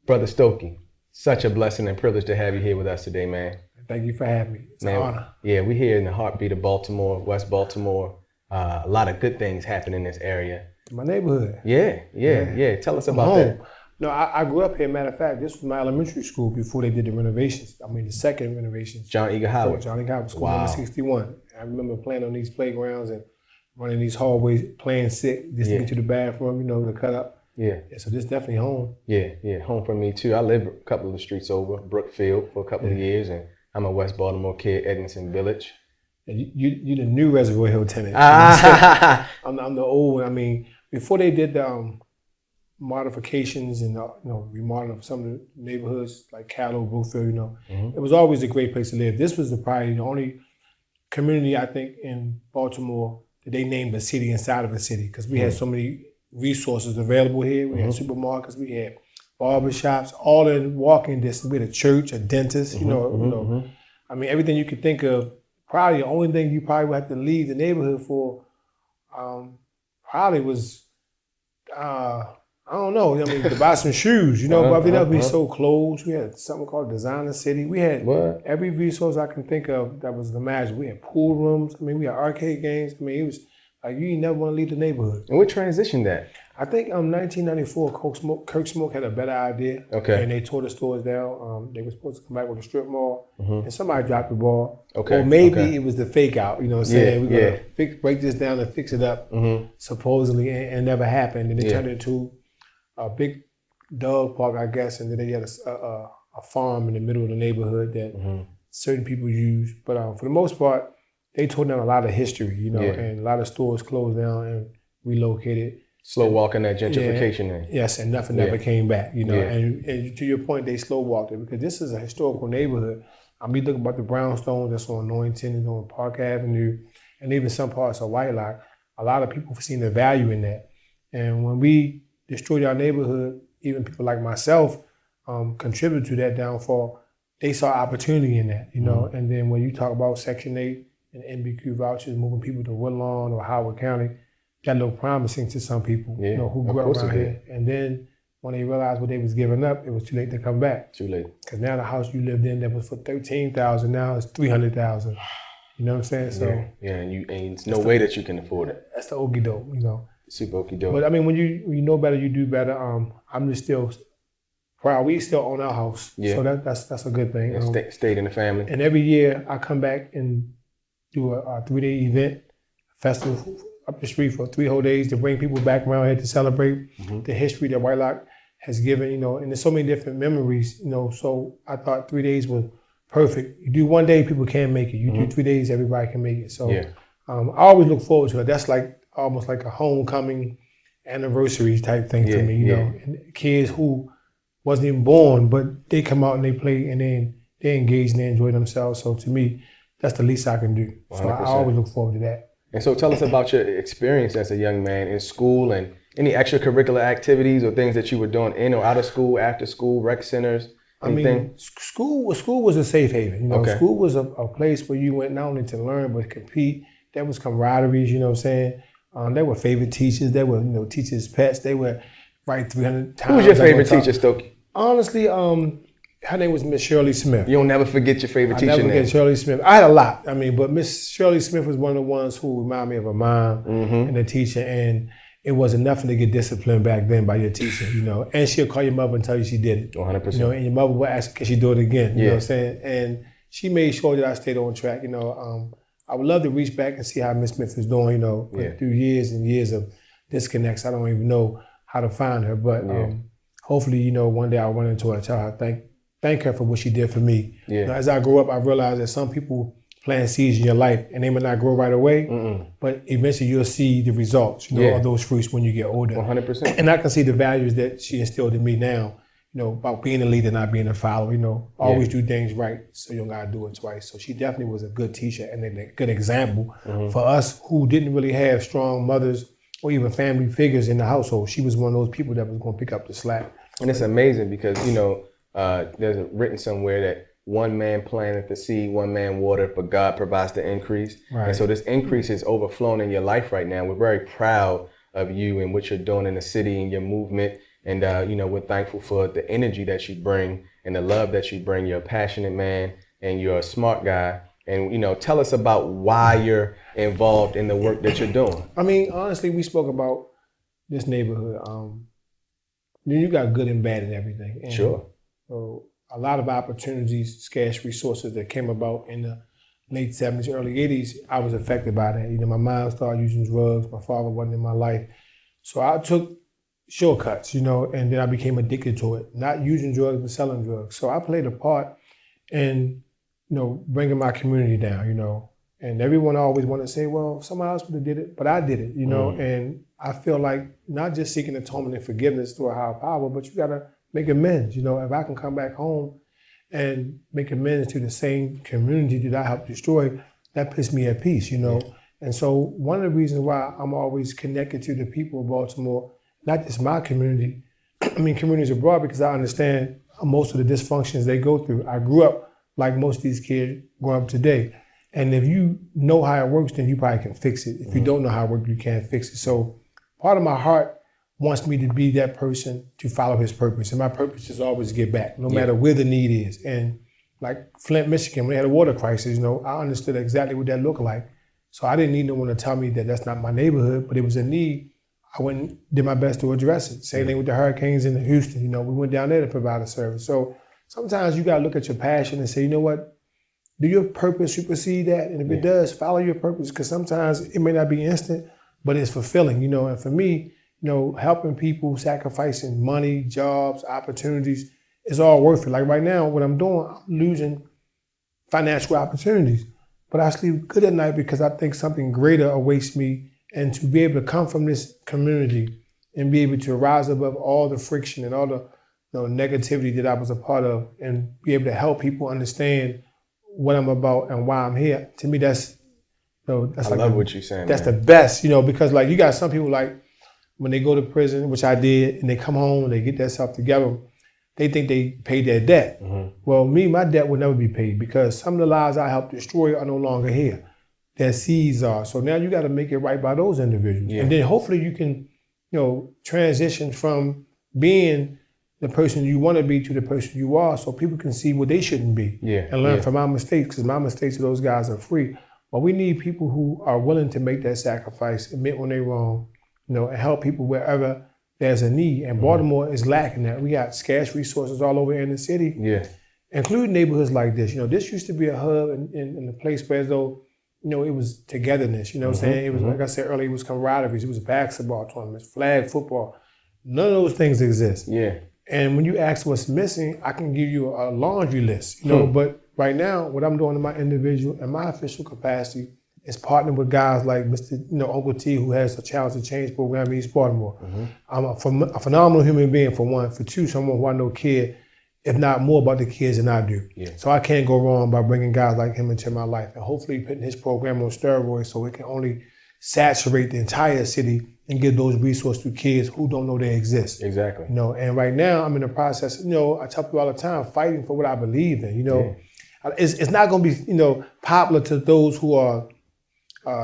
Brother Stokey, such a blessing and privilege to have you here with us today, man. Thank you for having me. It's an honor. Yeah, we're here in the heartbeat of Baltimore, West Baltimore. A lot of good things happen in this area. My neighborhood. Yeah. Tell us about that. No, I grew up here. Matter of fact, this was my elementary school before they did the renovations. I mean, the second renovations. John Eager Howard. John Eager Howard, school Wow. number 61. I remember playing on these playgrounds and running these hallways, playing sick, just to get to the bathroom, to cut up. Yeah. So this is definitely home. Yeah, home for me too. I lived a couple of the streets over, Brookfield, for a couple of years, and I'm a West Baltimore kid, Edmondson Village. And you the new Reservoir Hill tenant. I'm the old one. I mean, before they did the modifications and remodeling of some of the neighborhoods like Callow, Brookfield, it was always a great place to live. This was probably the only community I think in Baltimore that they named a city inside of a city, because we had so many resources available here. We had supermarkets, we had barbershops, all in walking distance. We had a church, a dentist, I mean, everything you could think of. Probably the only thing you probably would have to leave the neighborhood for probably was, I don't know, I mean, to buy some shoes, but we never be so close. We had something called Designer City. We had every resource I can think of that was imagined. We had pool rooms. I mean, we had arcade games. I mean, it was like you never want to leave the neighborhood. And what transitioned that? I think 1994, Kirk Smoke had a better idea. Okay. And they tore the stores down. They were supposed to come back with a strip mall, and somebody dropped the ball. Okay. Or maybe it was the fake out, saying we're going to break this down and fix it up, supposedly, and never happened. And it turned into a big dog park, I guess, and then they had a farm in the middle of the neighborhood that certain people use. But for the most part, they tore down a lot of history, and a lot of stores closed down and relocated. Slow walking that gentrification in. Yes, and nothing ever came back, And to your point, they slow walked it because this is a historical neighborhood. I mean, look about the brownstones that's on Norrington and on Park Avenue, and even some parts of Whitelock. A lot of people have seen the value in that. And when we destroyed our neighborhood, even people like myself contributed to that downfall. They saw opportunity in that, And then when you talk about Section 8 and NBQ vouchers, moving people to Woodlawn or Howard County, that looked promising to some people, who grew up around here. And then when they realized what they was giving up, it was too late to come back. Too late. Because now the house you lived in that was for $13,000, now it's $300,000. You know what I'm saying? So and it's no way that you can afford it. That's the okie doke, Super okie doke. But I mean, when you know better, you do better. I'm just still proud. We still own our house, so that's a good thing. And stayed in the family. And every year I come back and do a 3-day event, festival up the street for 3 whole days to bring people back around here to celebrate the history that Whitelock has given, and there's so many different memories, so I thought 3 days was perfect. You do 1 day, people can't make it. You do 3 days, everybody can make it. So I always look forward to it. That's like almost like a homecoming anniversary type thing for me, And kids who wasn't even born, but they come out and they play and then they engage and they enjoy themselves. So to me, that's the least I can do. 100%. So I always look forward to that. And so tell us about your experience as a young man in school and any extracurricular activities or things that you were doing in or out of school, after school, rec centers, anything? I mean, school was a safe haven. School was a place where you went not only to learn, but compete. There was camaraderie, you know what I'm saying? There were favorite teachers. There were, teachers' pets. They were right 300 times. Who was your favorite teacher, Stokey? Honestly, her name was Miss Shirley Smith. You'll never forget your favorite teacher name. I'll never forget Shirley Smith. I had a lot. I mean, but Miss Shirley Smith was one of the ones who reminded me of a mom and a teacher. And it wasn't nothing to get disciplined back then by your teacher, And she'll call your mother and tell you she did it. 100%. And your mother will ask, can she do it again? You know what I'm saying? And she made sure that I stayed on track. I would love to reach back and see how Miss Smith is doing, through years and years of disconnects. I don't even know how to find her. But hopefully, one day I'll run into her and tell her thank her for what she did for me. As I grew up, I realized that some people plant seeds in your life and they may not grow right away, but eventually you'll see the results, of those fruits when you get older. 100%. And I can see the values that she instilled in me now, about being a leader, not being a follower, always do things right so you don't gotta do it twice. So she definitely was a good teacher and a good example for us who didn't really have strong mothers or even family figures in the household. She was one of those people that was gonna pick up the slack. And it's amazing because, there's written somewhere that one man planted the seed, one man watered, but God provides the increase. Right. And so this increase is overflowing in your life right now. We're very proud of you and what you're doing in the city and your movement And, we're thankful for the energy that you bring and the love that you bring. You're a passionate man and you're a smart guy. And, tell us about why you're involved in the work that you're doing. I mean, honestly, we spoke about this neighborhood. You got good and bad and everything. And sure. So a lot of opportunities, scarce resources that came about in the late 70s, early 80s, I was affected by that. My mom started using drugs. My father wasn't in my life. So I took shortcuts, and then I became addicted to it. Not using drugs, but selling drugs. So I played a part in, bringing my community down, And everyone always wanted to say, well, somebody else would have did it, but I did it, And I feel like not just seeking atonement and forgiveness through a higher power, but you got to make amends. If I can come back home and make amends to the same community that I helped destroy, that puts me at peace, Yeah. And so one of the reasons why I'm always connected to the people of Baltimore, not just my community, I mean communities abroad, because I understand most of the dysfunctions they go through. I grew up like most of these kids grow up today. And if you know how it works, then you probably can fix it. If you don't know how it works, you can't fix it. So part of my heart wants me to be that person to follow his purpose. And my purpose is always to give back, no matter where the need is. And like Flint, Michigan, when they had a water crisis, I understood exactly what that looked like. So I didn't need no one to tell me that that's not my neighborhood, but it was a need. I went and did my best to address it. Same thing with the hurricanes in Houston. We went down there to provide a service. So sometimes you got to look at your passion and say, you know what? Do your purpose supersede that? And if it does, follow your purpose, because sometimes it may not be instant, but it's fulfilling, And for me, helping people, sacrificing money, jobs, opportunities, is all worth it. Like right now, what I'm doing, I'm losing financial opportunities, but I sleep good at night because I think something greater awaits me, and to be able to come from this community and be able to rise above all the friction and all the negativity that I was a part of, and be able to help people understand what I'm about and why I'm here. To me, that's I love what you're saying. That's the best, because like you got some people like when they go to prison, which I did, and they come home and they get themselves together, they think they paid their debt. Well, my debt will never be paid, because some of the lives I helped destroy are no longer here. Their seeds are. So now you got to make it right by those individuals. And then hopefully you can, transition from being the person you want to be to the person you are, so people can see what they shouldn't be and learn from my mistakes, because my mistakes to those guys are free. But we need people who are willing to make that sacrifice, admit when they're wrong, and help people wherever there's a need. And Baltimore is lacking that. We got scarce resources all over in the city, including neighborhoods like this. This used to be a hub in a place where, as though, it was togetherness. What I'm saying? It was, like I said earlier, it was camaraderie. It was basketball tournaments, flag football. None of those things exist. And when you ask what's missing, I can give you a laundry list. But right now, what I'm doing in my individual and my official capacity is partnering with guys like Mr. Uncle T, who has the Challenge to Change program in East Baltimore. I'm a phenomenal human being, for one. For two, someone who I know care, if not more, about the kids than I do. So I can't go wrong by bringing guys like him into my life, and hopefully putting his program on steroids so it can only saturate the entire city and give those resources to kids who don't know they exist. Exactly. And right now I'm in the process, I tell people all the time, fighting for what I believe in. It's not going to be, popular to those who are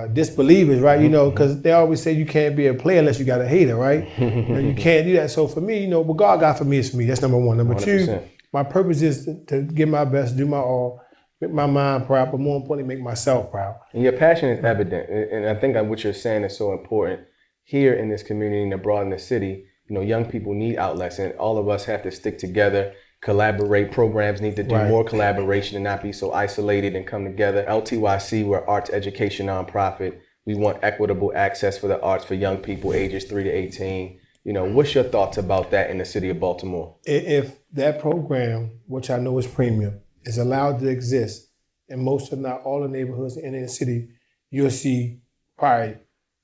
disbelievers, right? Because they always say you can't be a player unless you got a hater, right? You can't do that. So for me, what God got for me is for me. That's number one. Number 100%. Two, my purpose is to give my best, do my all, make my mind proud, but more importantly, make myself proud. And your passion is evident. And I think what you're saying is so important. Here in this community and abroad in the city, young people need outlets, and all of us have to stick together, collaborate. Programs need to do more collaboration and not be so isolated and come together. LTYC, we're arts education nonprofit. We want equitable access for the arts for young people ages 3 to 18. What's your thoughts about that in the city of Baltimore? If that program, which I know is premium, is allowed to exist in most, if not all, the neighborhoods in the city, you'll see probably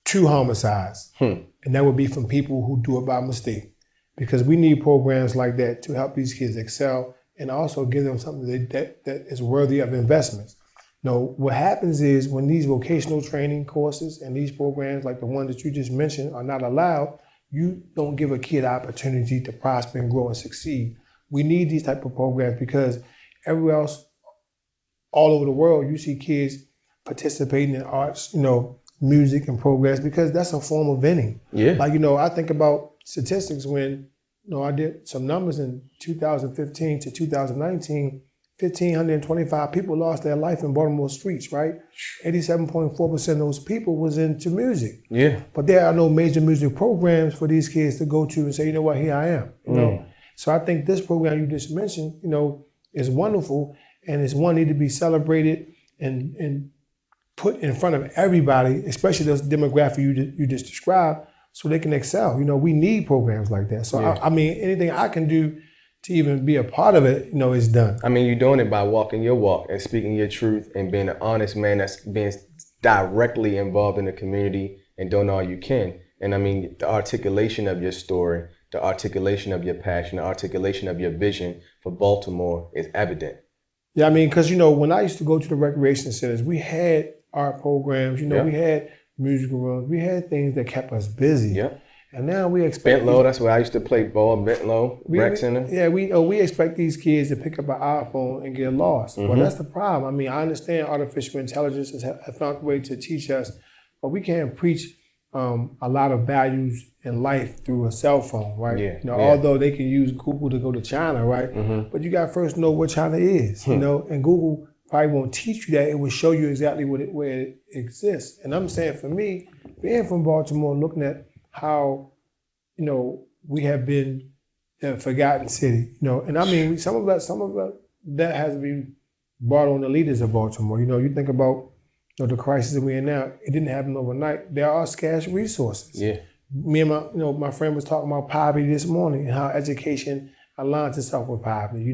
2 homicides. And that would be from people who do it by mistake. Because we need programs like that to help these kids excel and also give them something that is worthy of investments. What happens is when these vocational training courses and these programs like the one that you just mentioned are not allowed, you don't give a kid opportunity to prosper and grow and succeed. We need these type of programs because everywhere else, all over the world, you see kids participating in arts, music and programs, because that's a form of winning. Like, I think about statistics when, I did some numbers in 2015 to 2019. 1,525 people lost their life in Baltimore streets, right? 87.4% of those people was into music. Yeah. But there are no major music programs for these kids to go to and say, you know what, here I am. You know? So I think this program you just mentioned, is wonderful, and it's one need to be celebrated and put in front of everybody, especially those demographic you just described, so they can excel. We need programs like that. So I mean, anything I can do to even be a part of it, is done. I mean, you're doing it by walking your walk and speaking your truth and being an honest man that's being directly involved in the community and doing all you can. And I mean, the articulation of your story, the articulation of your passion, the articulation of your vision for Baltimore is evident. Yeah, I mean, because, when I used to go to the recreation centers, we had art programs, we had musical rooms, we had things that kept us busy. Yeah. And now we expect Bentlow, that's where I used to play ball, Bentlow, rec center. Yeah, we expect these kids to pick up an iPhone and get lost. Well, that's the problem. I mean, I understand artificial intelligence has found a way to teach us, but we can't preach a lot of values in life through a cell phone, right? Yeah, although they can use Google to go to China, right? But you got to first know what China is, and Google probably won't teach you that. It will show you exactly where it exists. And I'm saying, for me, being from Baltimore, looking at how, we have been a forgotten city, and I mean, some of that has to be brought on the leaders of Baltimore. You think about the crisis we're in now. It didn't happen overnight. There are scarce resources. Yeah. Me and my friend was talking about poverty this morning and how education aligns itself with poverty.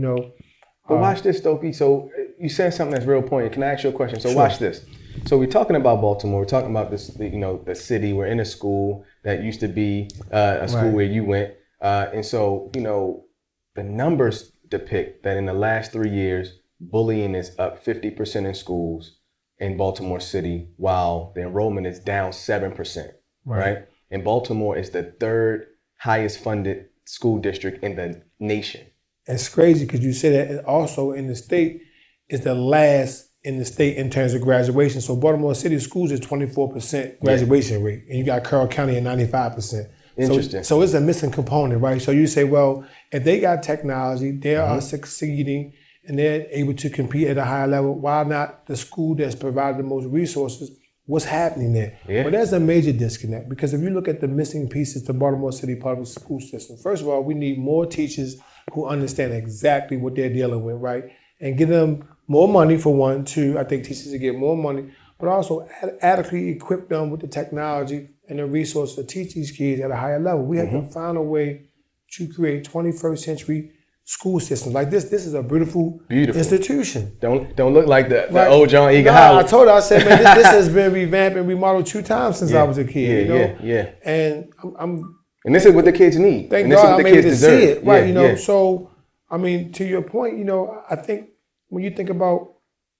But watch this, Stokey. So you said something that's real poignant. Can I ask you a question? So Sure. Watch this. So we're talking about Baltimore. We're talking about this, the city. We're in a school that used to be a school where you went. And so, the numbers depict that in the last 3 years, bullying is up 50% in schools in Baltimore City, while the enrollment is down 7%, right? And Baltimore is the third highest funded school district in the nation. It's crazy because you say that, and also in the state is the last in the state in terms of graduation. So Baltimore City schools is 24% graduation rate, and you got Carroll County at 95%. Interesting. So it's a missing component, right? So you say, well, if they got technology, they are succeeding, and they're able to compete at a higher level, why not the school that's provided the most resources? What's happening there? Yeah. Well, there's a major disconnect, because if you look at the missing pieces to Baltimore City public school system, first of all, we need more teachers who understand exactly what they're dealing with, right? And give them more money, for one. Two, I think teachers should get more money, but also adequately equip them with the technology and the resources to teach these kids at a higher level. We have to find a way to create 21st century school systems like this. This is a beautiful institution. Don't look like the old John Egan Howard. I told her, I said, man, this has been revamped and remodeled 2 times since I was a kid. Yeah. And And this is what the kids need. Thank and this God is what I'm the able kids to deserve. see it, right? So I mean, to your point, I think when you think about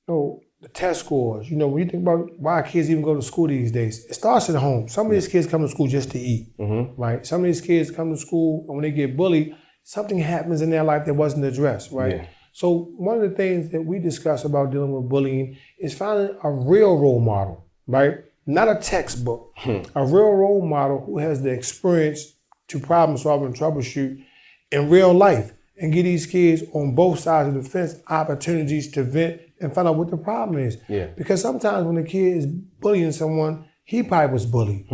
the test scores, when you think about why kids even go to school these days, it starts at home. Some of these kids come to school just to eat, right? Some of these kids come to school, and when they get bullied, something happens in their life that wasn't addressed, right? Yeah. So one of the things that we discuss about dealing with bullying is finding a real role model, right? Not a textbook, a real role model who has the experience to problem solve and troubleshoot in real life, and give these kids on both sides of the fence opportunities to vent and find out what the problem is. Yeah. Because sometimes when a kid is bullying someone, he probably was bullied.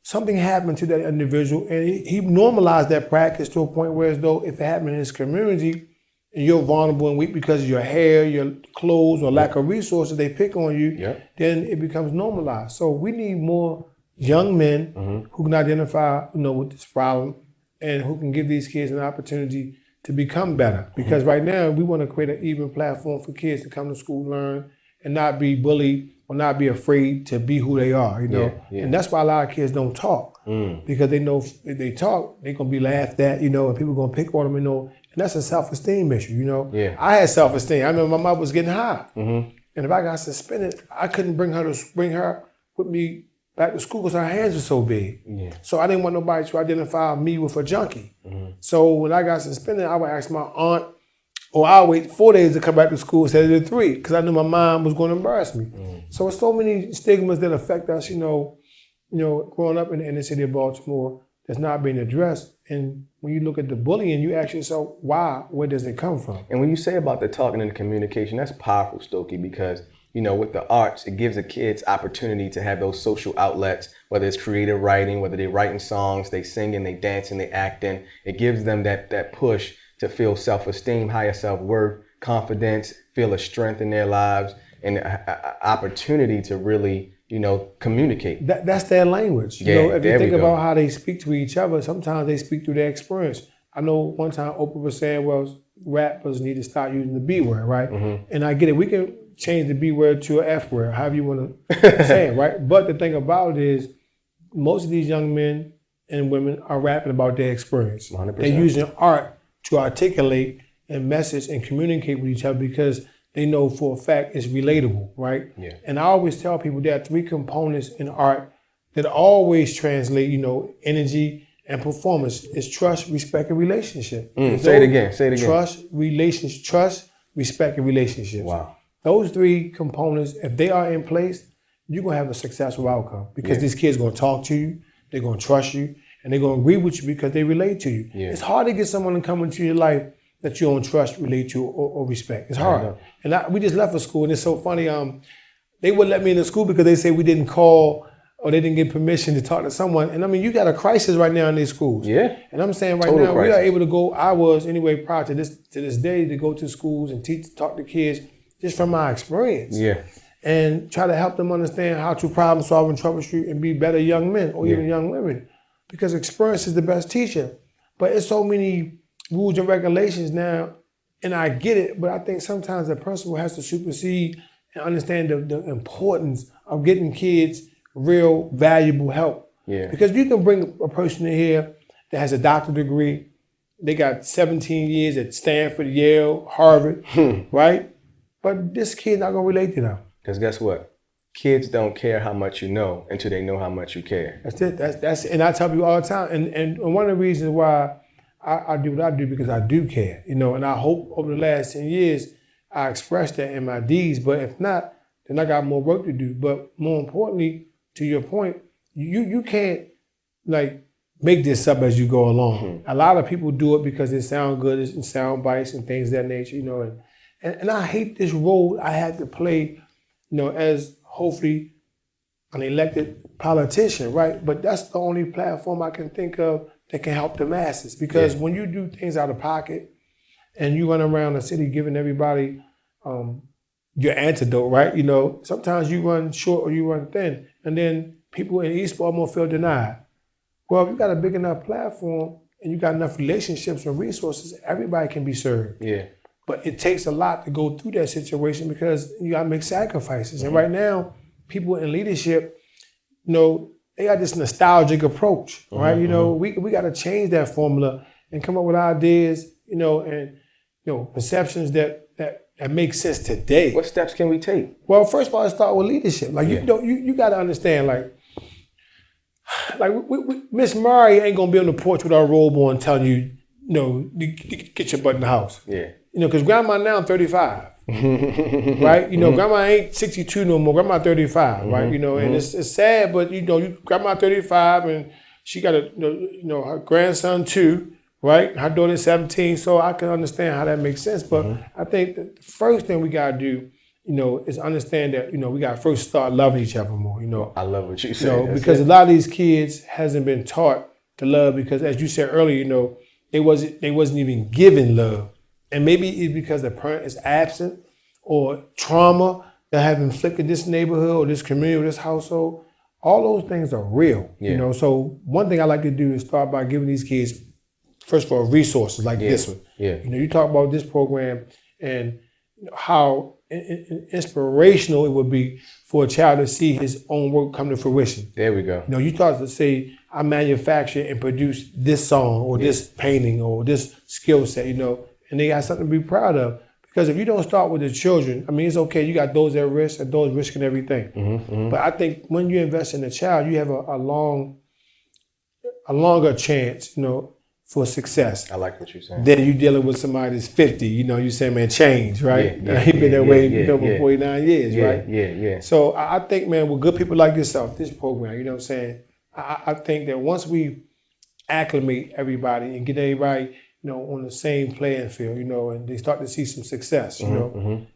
Something happened to that individual, and he normalized that practice to a point where, as though if it happened in his community, and you're vulnerable and weak because of your hair, your clothes, or lack of resources, they pick on you, then it becomes normalized. So we need more young men who can identify, with this problem, and who can give these kids an opportunity to become better. Because right now, we want to create an even platform for kids to come to school, learn, and not be bullied or not be afraid to be who they are, And that's why a lot of kids don't talk, because they know if they talk, they're going to be laughed at, and people are going to pick on them, and that's a self-esteem issue, I had self-esteem. I remember my mother was getting high. And if I got suspended, I couldn't bring her with me back to school because her hands were so big. So I didn't want nobody to identify me with a junkie. So when I got suspended, I would ask my aunt, or I'll wait 4 days to come back to school instead of 3, because I knew my mom was going to embarrass me. So it's so many stigmas that affect us, growing up in the inner city of Baltimore, that's not being addressed. And when you look at the bullying, you ask yourself, why? Where does it come from? And when you say about the talking and the communication, that's powerful, Stokey, because with the arts, it gives the kids opportunity to have those social outlets, whether it's creative writing, whether they're writing songs, they singing, they dancing, they acting. It gives them that push to feel self-esteem, higher self-worth, confidence, feel a strength in their lives, and an opportunity to really, communicate. That's their language. Yeah, If you think about how they speak to each other, sometimes they speak through their experience. I know one time Oprah was saying, well, rappers need to start using the B word, right? Mm-hmm. And I get it. We can change the B word to an F word, however you want to say it, right? But the thing about it is, most of these young men and women are rapping about their experience. 100%. They're using art to articulate and message and communicate with each other because they know for a fact it's relatable, right? Yeah. And I always tell people there are 3 components in art that always translate, energy and performance. It's trust, respect, and relationship. Say it again. Trust, respect, and relationships. Wow. Those 3 components, if they are in place, you're going to have a successful outcome because these kids are going to talk to you, they're going to trust you, and they're going to agree with you because they relate to you. Yeah. It's hard to get someone to come into your life that you don't trust, relate to, or respect. It's hard. And we just left for school, and it's so funny. They wouldn't let me into school because they say we didn't call or they didn't get permission to talk to someone. And I mean, you got a crisis right now in these schools. Yeah. And I'm saying right now, we are able to go, I was anyway prior to this day, to go to schools and talk to kids just from my experience. Yeah. And try to help them understand how to problem solve and troubleshoot and be better young men or even young women. Because experience is the best teacher. But it's so many rules and regulations now, and I get it, but I think sometimes the principal has to supersede and understand the importance of getting kids real valuable help. Yeah. Because you can bring a person in here that has a doctorate degree, they got 17 years at Stanford, Yale, Harvard, right? But this kid's not gonna relate to them. Because guess what? Kids don't care how much you know until they know how much you care. That's it. That's and I tell people all the time. And one of the reasons why I do what I do because I do care, and I hope over the last 10 years I expressed that in my deeds. But if not, then I got more work to do. But more importantly, to your point, you can't make this up as you go along. Mm-hmm. A lot of people do it because it sounds good, and sound bites and things of that nature, And I hate this role I had to play, as hopefully an elected politician, right? But that's the only platform I can think of that can help the masses. Because when you do things out of pocket and you run around the city giving everybody your antidote, right? Sometimes you run short or you run thin. And then people in East Baltimore feel denied. Well, if you got a big enough platform and you got enough relationships and resources, everybody can be served. Yeah. But it takes a lot to go through that situation because you got to make sacrifices. Mm-hmm. And right now, people in leadership, they got this nostalgic approach, right? Mm-hmm. We got to change that formula and come up with ideas, and perceptions that make sense today. What steps can we take? Well, first of all, let's start with leadership. You got to understand, Miss Murray ain't gonna be on the porch with our robe on telling you, get your butt in the house. Yeah. Because grandma now 35, right? Grandma ain't 62 no more. Grandma 35, right? And it's sad, but grandma 35 and she got her grandson too, right? Her daughter's 17, so I can understand how that makes sense. But I think the first thing we gotta do, is understand that we gotta first start loving each other more. I love what you said. Because a lot of these kids hasn't been taught to love because, as you said earlier, they wasn't even given love. And maybe it's because the parent is absent or trauma that have inflicted this neighborhood or this community or this household. All those things are real, So one thing I like to do is start by giving these kids, first of all, resources like this one. Yeah. You talk about this program and how inspirational it would be for a child to see his own work come to fruition. There we go. You start to say, I manufacture and produce this song or this painting or this skill set, and they got something to be proud of. Because if you don't start with the children, it's okay, you got those at risk and those risking everything. Mm-hmm, mm-hmm. But I think when you invest in a child, you have a longer chance, for success. I like what you're saying. Then you dealing with somebody that's 50, you say, man, change, right? He been that way for 49 years, right? Yeah. So I think, man, with good people like yourself, this program, I think that once we acclimate everybody and get everybody, on the same playing field, and they start to see some success, and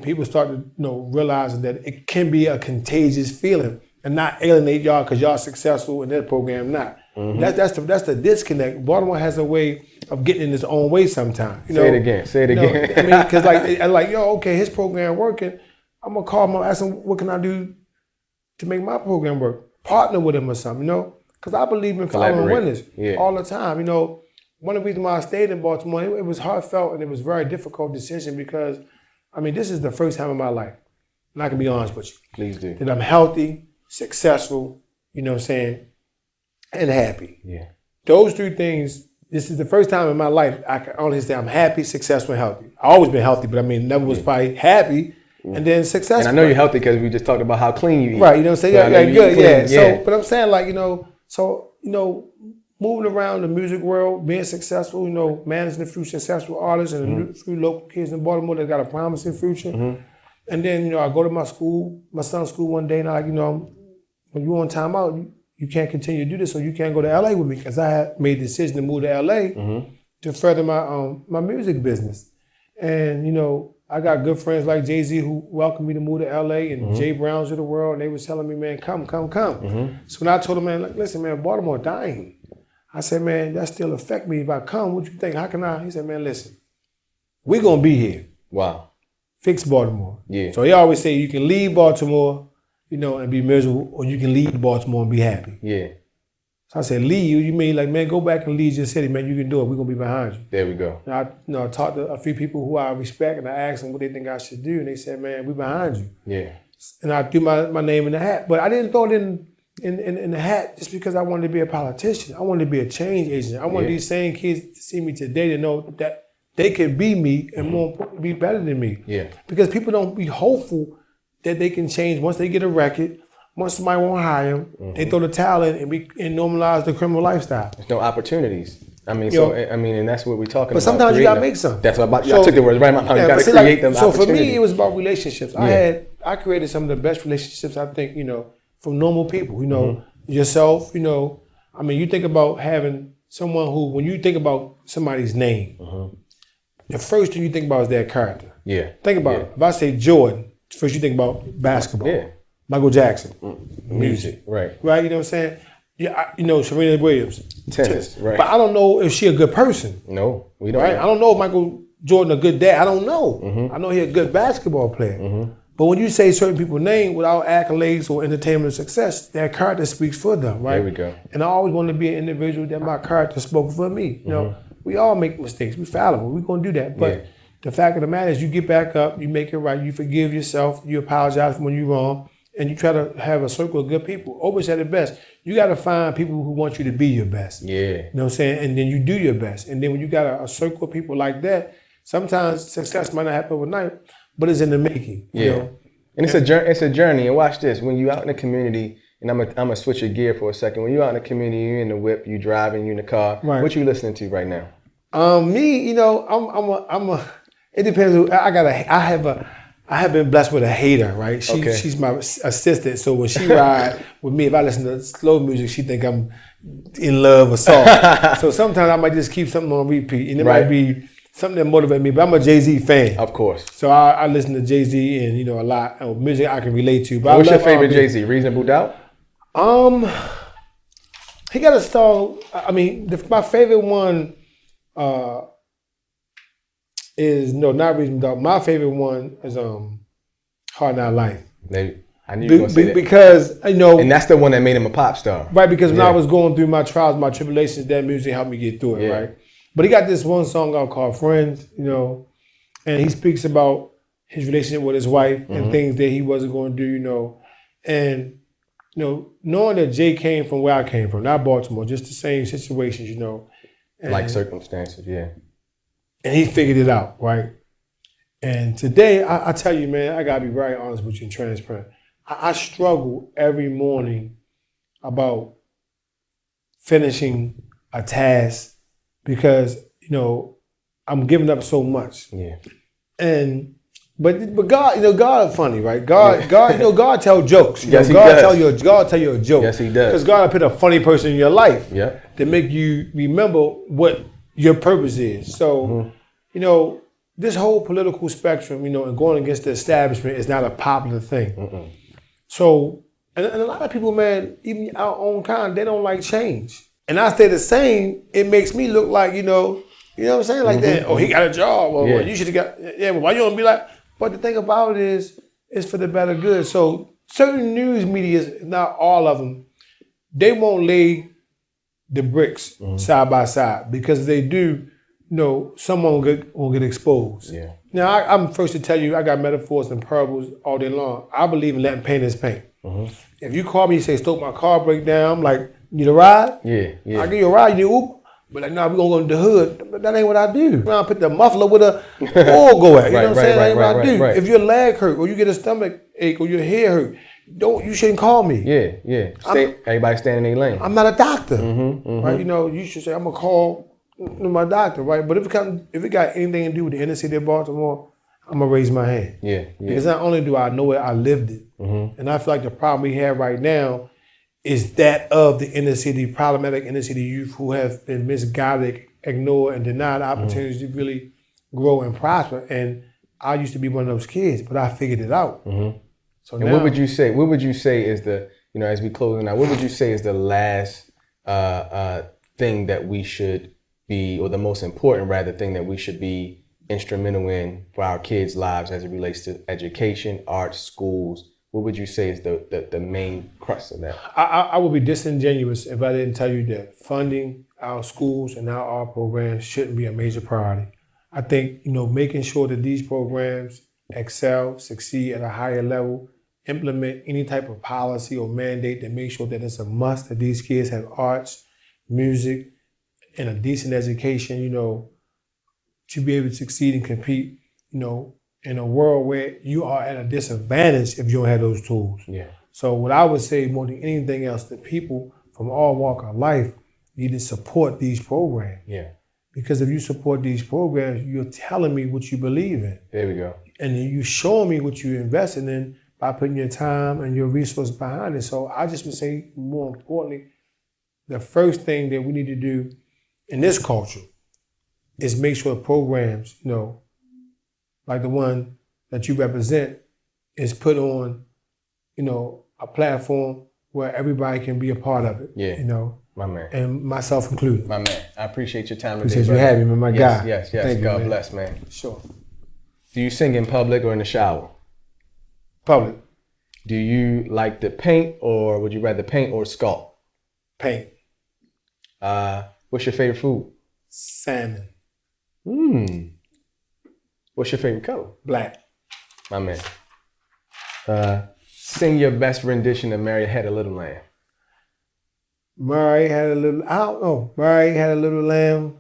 people start to, realizing that it can be a contagious feeling and not alienate y'all because y'all successful and their program not. That's the disconnect. Baltimore has a way of getting in its own way sometimes. Say it again. I mean, because okay, his program working. I'm gonna call him, ask him what can I do to make my program work. Partner with him or something, because I believe in following winners all the time. One of the reasons why I stayed in Baltimore, it was heartfelt and it was a very difficult decision because, this is the first time in my life, and I can be honest with you. Please do. That I'm healthy, successful, and happy. Yeah. Those three things, this is the first time in my life I can honestly say I'm happy, successful, and healthy. I've always been healthy, but never was probably happy and then successful. And I know you're healthy because we just talked about how clean you eat. Right, what I'm saying? Yeah, good, yeah. So, but I'm saying moving around the music world, being successful, managing a few successful artists and a few local kids in Baltimore that got a promising future. And then, I go to my son's school one day and when you're on time out, you can't continue to do this, so you can't go to LA with me because I had made the decision to move to LA to further my music business. And, I got good friends like Jay-Z who welcomed me to move to LA and Jay Browns of the world, and they was telling me, man, come. So when I told them, man, listen, man, Baltimore dying. I said, man, that still affect me if I come. What you think? How can I? He said, man, listen, we're going to be here. Wow. Fix Baltimore. Yeah. So he always say you can leave Baltimore, and be miserable, or you can leave Baltimore and be happy. Yeah. So I said, leave? You mean like, man, go back and lead your city, man. You can do it. We're going to be behind you. There we go. And I talked to a few people who I respect, and I asked them what they think I should do, and they said, man, we're behind you. Yeah. And I threw my name in the hat. But I didn't throw it in the hat just because I wanted to be a politician. I wanted to be a change agent. I wanted these same kids to see me today to know that they can be me and more importantly, be better than me. Yeah. Because people don't be hopeful that they can change once they get a record. Once somebody won't hire them, they throw the towel in and normalize the criminal lifestyle. There's no opportunities. And that's what we're talking about. But sometimes you gotta make some. That's what I took the words right in my mouth. You gotta create them opportunities. So for me, it was about relationships. I created some of the best relationships I think, from normal people. Yourself. You think about having someone who, when you think about somebody's name, the first thing you think about is their character. Yeah. Think about it. If I say Jordan, first you think about basketball. Yeah. Michael Jackson, music. Right. Right, you know what I'm saying? Yeah, Serena Williams, tennis. Right. But I don't know if she a good person. No, we don't. Right? Know. I don't know if Michael Jordan a good dad. I don't know. I know he a good basketball player. But when you say certain people's name without accolades or entertainment or success, their character speaks for them, right? There we go. And I always wanted to be an individual that my character spoke for me. We all make mistakes. We fallible. We're gonna do that. But the fact of the matter is, you get back up, you make it right, you forgive yourself, you apologize when you're wrong. And you try to have a circle of good people. Oprah said it best. You got to find people who want you to be your best. Yeah. You know what I'm saying? And then you do your best. And then when you got a circle of people like that, sometimes success might not happen overnight, but it's in the making. Yeah. You know? And it's a journey. And watch this. When you out in the community, and I'm gonna switch your gear for a second. When you out in the community, you in the whip, you driving, you in the car. Right. What you listening to right now? Me, it depends. I have been blessed with a hater, right? She's my assistant, so when she ride with me, if I listen to slow music, she think I'm in love or soft. So sometimes I might just keep something on repeat, and it might be something that motivates me. But I'm a Jay-Z fan, of course. So I listen to Jay-Z and a lot of music I can relate to. But what's your favorite Jay-Z? Reasonable Doubt? He got a song. My favorite one is not Reasonable Doubt. My favorite one is Hard Knock Life. Maybe. I knew you were going to say that. Because, and that's the one that made him a pop star. Right, because when I was going through my trials, my tribulations, that music helped me get through it, right? But he got this one song out called Friends, and he speaks about his relationship with his wife and things that he wasn't going to do, And, knowing that Jay came from where I came from, not Baltimore, just the same situations, And, like circumstances, yeah. And he figured it out, right? And today, I tell you, man, I gotta be very honest with you and transparent. I struggle every morning about finishing a task because, I'm giving up so much. Yeah. But God, God is funny, right? God tell jokes. Yes, he God does. tell you a joke. Yes, he does. Because God will put a funny person in your life. Yeah. to make you remember what your purpose is. So, you know, this whole political spectrum, you know, and going against the establishment is not a popular thing. So, and a lot of people, man, even our own kind, they don't like change. And I stay the same, it makes me look like, you know what I'm saying? Like that, oh, he got a job, or well, you should have got, but why you don't be like, but the thing about it is, it's for the better good. So certain news media, not all of them, they won't lay the bricks side by side, because they do, you know, someone will get exposed. Yeah. Now, I'm first to tell you, I got metaphors and parables all day long. I believe in letting painters paint. If you call me and say, Stoke, my car break down, I'm like, you need a ride? Yeah. I give you a ride, you need Uber? But like, nah, we're gonna go to the hood. But that ain't what I do. I put the muffler with a oil go at. You know what I'm saying? That ain't what I do. If your leg hurt, or you get a stomach ache, or your hair hurt, you shouldn't call me. Yeah. Everybody stay in their lane. I'm not a doctor, right? You know, you should say, I'm gonna call my doctor, right? But if it got anything to do with the inner city of Baltimore, I'm gonna raise my hand. Yeah. Because not only do I know it, I lived it. And I feel like the problem we have right now is that of the inner city, problematic inner city youth who have been misguided, ignored, and denied opportunities to really grow and prosper. And I used to be one of those kids, but I figured it out. So now, what would you say? What would you say is the, you know, as we close now, what would you say is the last thing that we should be, or the most important rather thing that we should be instrumental in for our kids' lives as it relates to education, arts, schools? What would you say is the main crux of that? I would be disingenuous if I didn't tell you that funding our schools and our art programs shouldn't be a major priority. I think, you know, making sure that these programs excel, succeed at a higher level, implement any type of policy or mandate that makes sure that it's a must that these kids have arts, music, and a decent education, you know, to be able to succeed and compete, you know, in a world where you are at a disadvantage if you don't have those tools. Yeah. So what I would say more than anything else, that people from all walks of life need to support these programs. Yeah. Because if you support these programs, you're telling me what you believe in. There we go. And you showing me what you're investing in by putting your time and your resources behind it. So I just would say, more importantly, the first thing that we need to do in this culture is make sure programs, you know, like the one that you represent, is put on, you know, a platform where everybody can be a part of it. Yeah. You know, my man. And myself included. My man. I appreciate your time today. Appreciate you having me, my guy. Yes. Thank God you, man. Bless, man. Sure. Do you sing in public or in the shower? Public. Do you like to paint, or would you rather paint or sculpt? Paint. What's your favorite food? Salmon. What's your favorite color? Black. My man. Sing your best rendition of Mary Had a Little Lamb. Mary had a little, I don't know. Mary had a little lamb.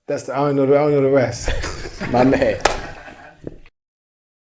I don't know the rest. My man.